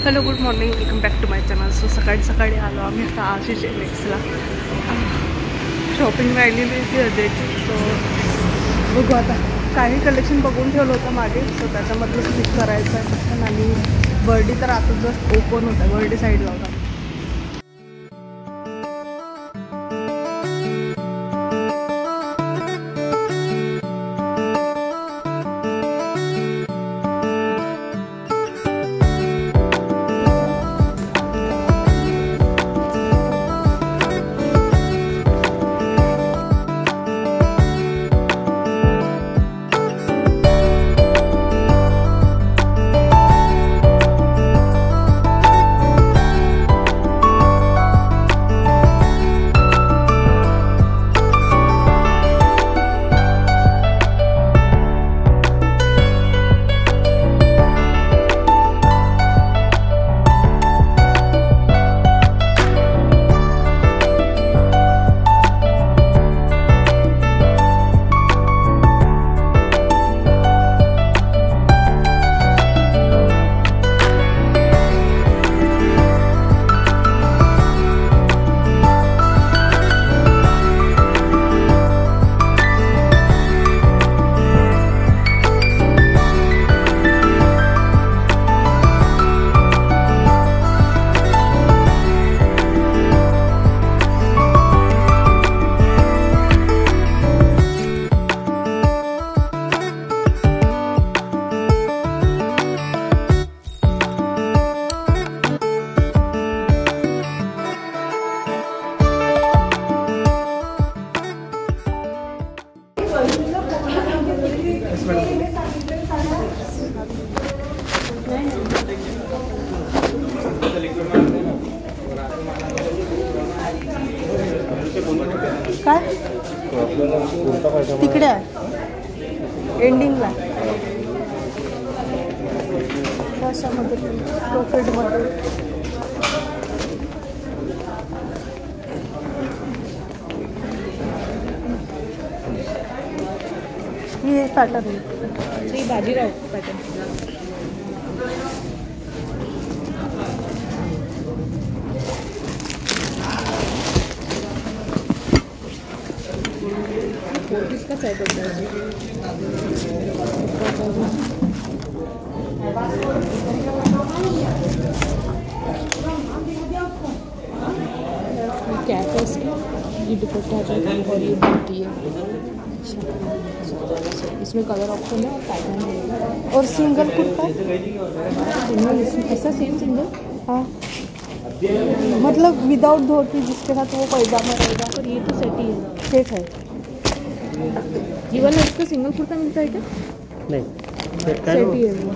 Hello good morning, welcome back to my channel. So सकाळी सकाळी आलो आम्ही आता आशिष एलेक्सला. शॉपिंग राहिलेली होती अजयची. सो बघू आता, काही कलेक्शन बघून ठेवलं होतं मागे, सो त्याच्यामधलं क्लिक करायचं आहे. आणि बर्डी तर आता जस्ट ओपन होतं, बर्डी साईडला होता. काय तिकडे आहे एंडिंगला कशामध्ये प्रॉफिटमध्ये. हे पॅटर्न श्री बाजीराव पॅटर्न. इसका सेट होता है कैफे से ये दुपट्टा आ जाएगा और ये बूटी है. इसमें कलर ऑप्शन है और पैटर्न है. और सिंगल कुर्ता सिंगल ऐसा सेम सिंगल. हाँ मतलब विदाउट धोती जिसके साथ वो पैजामा रहेगा. और ये तो सेट ही है. सेट है. ये वाला इसका सिंगल कुर्ता मिलता है क्या? नहीं, सेट ही है वो.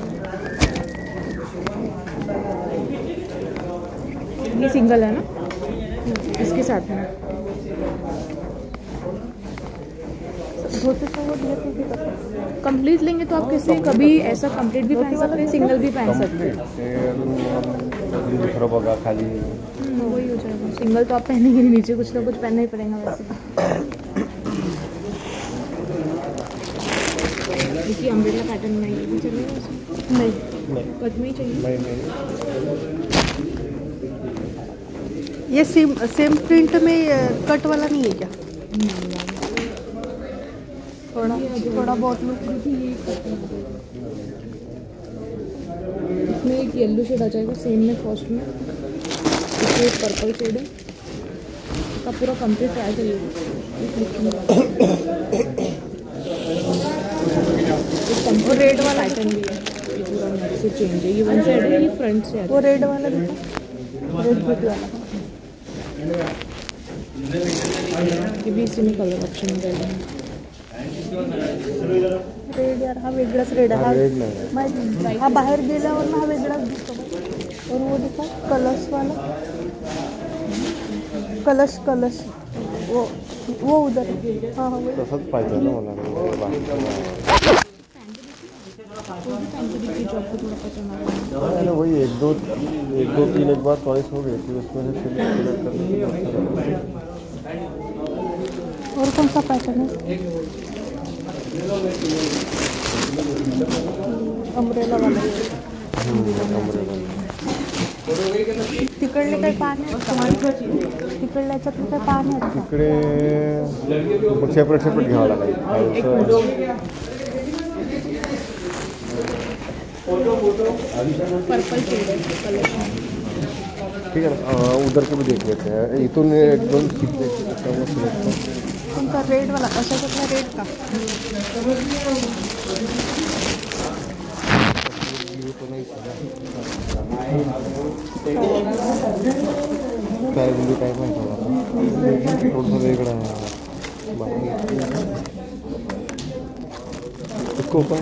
ये सिंगल है ना, इसके साथ में कंप्लीट लेंगे तो आप कैसे कभी ऐसा कंप्लीट भी पहन सकते हैं, सिंगल भी पहन सकते हैं. खाली वही हो जाएगा. सिंगल तो आप पहनेंगे नहीं, नीचे कुछ ना कुछ पहनना ही पड़ेगा वैसे. देखिए अम्ब्रेला पैटर्न में ये भी चलेगा उसमें. नहीं कट में ही चाहिए. ये सेम प्रिंट में कट वाला नहीं है क्या? थोड़ा बहुत लुक. इसमें एक येलो शेड आ जाएगा सेम में फर्स्ट में. इसमें एक पर्पल शेड है. इसका पूरा कंप्लीट ट्राई करिएगा. रेड वाला आइटम भी है. ये पूरा से चेंज है. ये वन साइड है, ये फ्रंट से है. वो रेड वाला दिखा, रेड बूटी वाला. ये भी इसी में कलर ऑप्शन है. रेड यार हा वेगळाच रेड आहे. हा बाहेर गेल्यावर ना हा वेगळाच दिसतो. और वो दिखा कलश वाला. कलश वो उधर. हाँ हाँ तसंच पाहिजे ना मला. वही एक दो तीन एक बार चॉइस हो गई थी उसमें से. और कौन सा पैटर्न है? अम्ब्रेला वाला. तिकडले काही पाहणे आहेत का? तिकडल्या याच्यातले काही पाहणे आहेत का? तिकडे सेपरेट घ्यावं लागेल. Purple shade colour. ठीक है ना, उधर के भी देख लेते हैं. इथून एक दोन तुमचा रेड वाला कशाचा रेड का? काय म्हणजे काय माहिती मला थोडंसं वेगळं आहे. इसको ओपन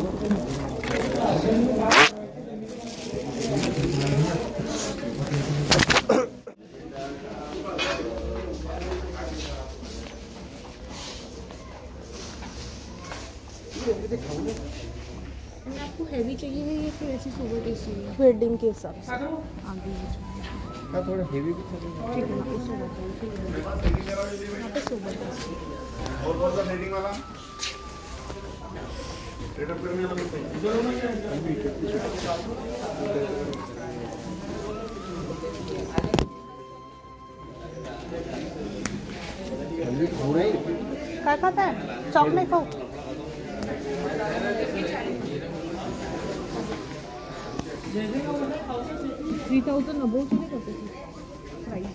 आपको हैवी चाहिए है या फिर ऐसी सोबर टेस्ट चाहिए? वेडिंग के हिसाब से आगे हाँ थोड़ा हेवी भी ठीक है ना, उसको बताइए यहाँ पे सोबर टेस्ट. काय खाता है? चॉक नहीं खाओ. 3000 अबोव से नहीं करते थे प्राइस.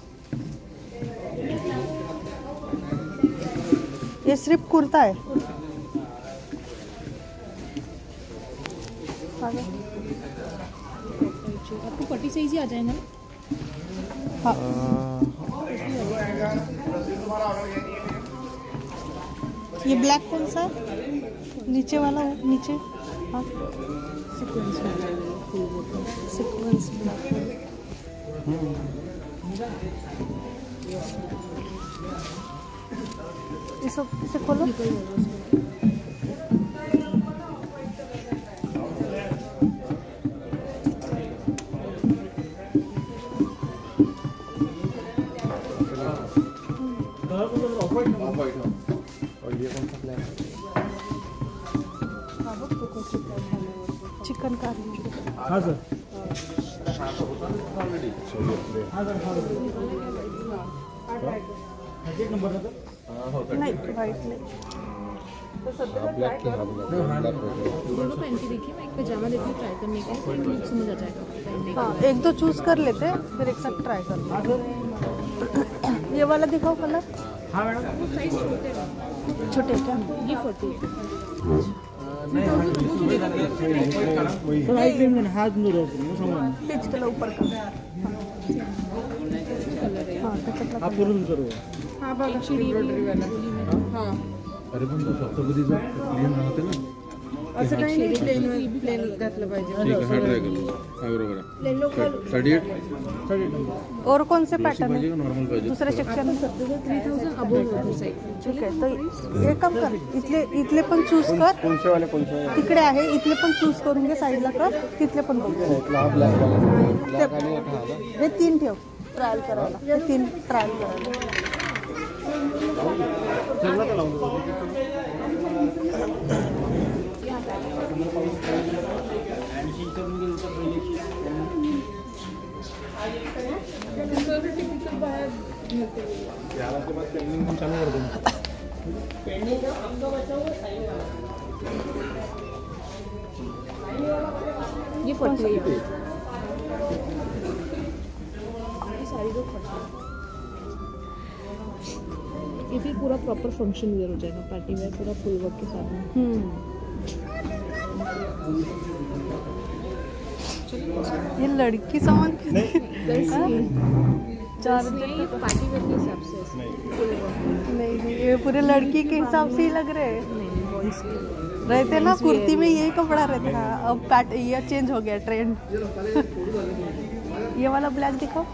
ये सिर्फ कुर्ता है. आपको पट्टी साइज ही आ जाएगा ना? हाँ. ये ब्लैक कौन सा है? नीचे वाला हो, नीचे. हाँ सीक्वेंस में सीक्वेंस ब्लैक. इसे खोलो. और ये कौन सा प्लान है? चिकन कारी. हाँ सर. नहीं वाइट नहीं. ब्लैक की हाँ दोनों पहन के देखिए. मैं एक पजामा देखती हूँ ट्राई करने के लिए, समझ आ जाएगा पहनने के. हाँ एक दो चूज कर लेते हैं फिर एक साथ ट्राई कर लेते. ये वाला दिखाओ कलर. हाँ मैडम. वो साइज छोटे हैं. छोटे क्या? ये 40 है. तो हाई क्रीम में हाथ में रोज समझ पिच कलर ऊपर का. हाँ त्याच्यातला आप करून करू. हाँ बघा. हाँ अरे पण सप्तपदीचं क्लीन राहते ना. असं काही नाही प्लेन घातलं पाहिजे. ठीक आहे. हा ट्राय करू. हा बरोबर आहे. 38 और कौन से पैटर्न पाहिजे है? का नॉर्मल पाहिजे? दूसरे सेक्शन में. 3000 अबोव होतो साइज. ठीक आहे. तर एक काम कर, इथले पण चूज कर. कोणसे वाले कोणसे वाले? तिकडे आहे इथले पण चूज करून घे साईडला कर. तिथले पण बघ. इथला हा ब्लॅक वाला ब्लॅक आणि एक हा ना. हे 3 ठेव ट्रायल करायला. हे 3 ट्रायल करायला. चला तर लावून दो. चालू कर दो. ये 40 है. ये सारी दो 40. ये फिर पूरा प्रॉपर फंक्शन वेयर हो जाएगा. पार्टी वेयर पूरा फुल वर्क के साथ में. ये लड़की सामान चार्जर ये पार्टी वेयर के हिसाब से फुल वर्क. नहीं ये पूरे लड़की के हिसाब से ही लग रहे हैं. नहीं बॉयज के रहते ना कुर्ती में यही कपड़ा रहता है. अब ये चेंज हो गया ट्रेंड. ये वाला ब्लैक दिखाओ.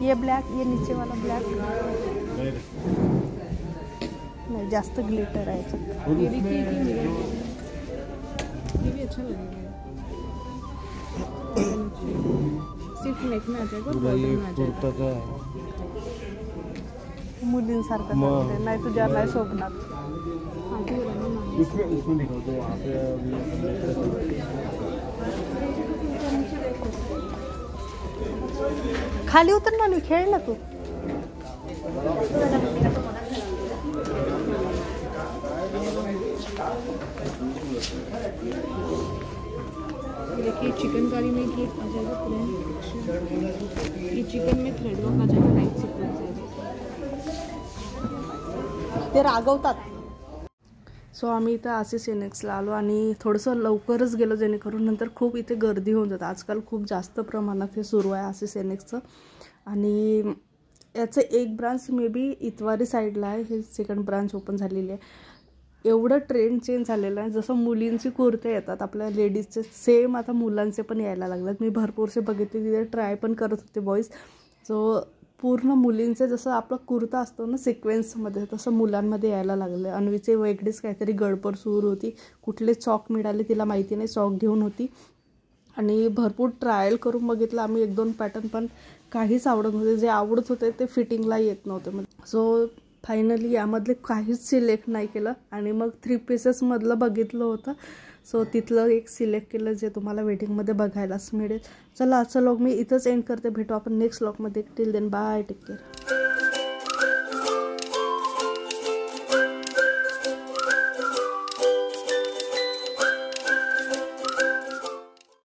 ये ब्लैक. ये नीचे वाला ब्लैक नहीं जास्त ग्लिटर है. ये देखिए ये भी अच्छा लगेगा. सिर्फ नेक में आ जाएगा. पूरा ये कुर्ता का मुलींसारखं सांगते. नाही तुझ्या नाही शोभणार. इसमें इसमें दिखाओ तो वहाँ पे खाली उतर ना, खेळ ना तू. देखिए चिकन करी में ये आ जाएगा प्लेन, ये चिकन में थ्रेड वर्क आ जाएगा, नाइट सीक्वेंस है. ते रागवतात. सो आम्ही इथं आसिस एनेक्सला आलो आणि थोडंसं लवकरच गेलो जेणेकरून नंतर खूप इथे गर्दी होऊन जातं. आजकाल खूप जास्त प्रमाणात हे सुरू आहे आसिस एनेक्सचं. आणि याचं एक ब्रांच मे बी इतवारी साईडला आहे, हे सेकंड ब्रांच ओपन झालेली आहे. एवढं ट्रेंड चेंज झालेलं आहे. जसं मुलींची कुर्ते येतात आपल्या लेडीजचे, सेम आता मुलांचे पण यायला लागतात. मी भरपूरसे बघितले, तिथे ट्राय पण करत होते बॉईज. सो पूर्ण मुलींचे जसं आपला कुर्ता असतो ना सिक्वेन्समध्ये, तसं मुलांमध्ये यायला लागलं. अन्वीचे वेगळीच काहीतरी गडबड सुरू होती. कुठले चॉक मिळाले तिला माहिती नाही, चॉक घेऊन होती. आणि भरपूर ट्रायल करून बघितलं आम्ही 1-2 पॅटर्न, पण काहीच आवडत नव्हते. जे आवडत होते ते फिटिंगला येत नव्हते. सो फायनली यामधले काहीच सिलेक्ट नाही केलं आणि मग 3 पीसेसमधलं बघितलं होतं. सो तिथलं एक सिलेक्ट केलं जे तुम्हाला वेटिंगमध्ये बघायलाच मिळेल. चला आजचा व्लॉग मी इथंच एंड करते. भेटू आपण नेक्स्ट व्लॉगमध्ये. Till then bye, take care.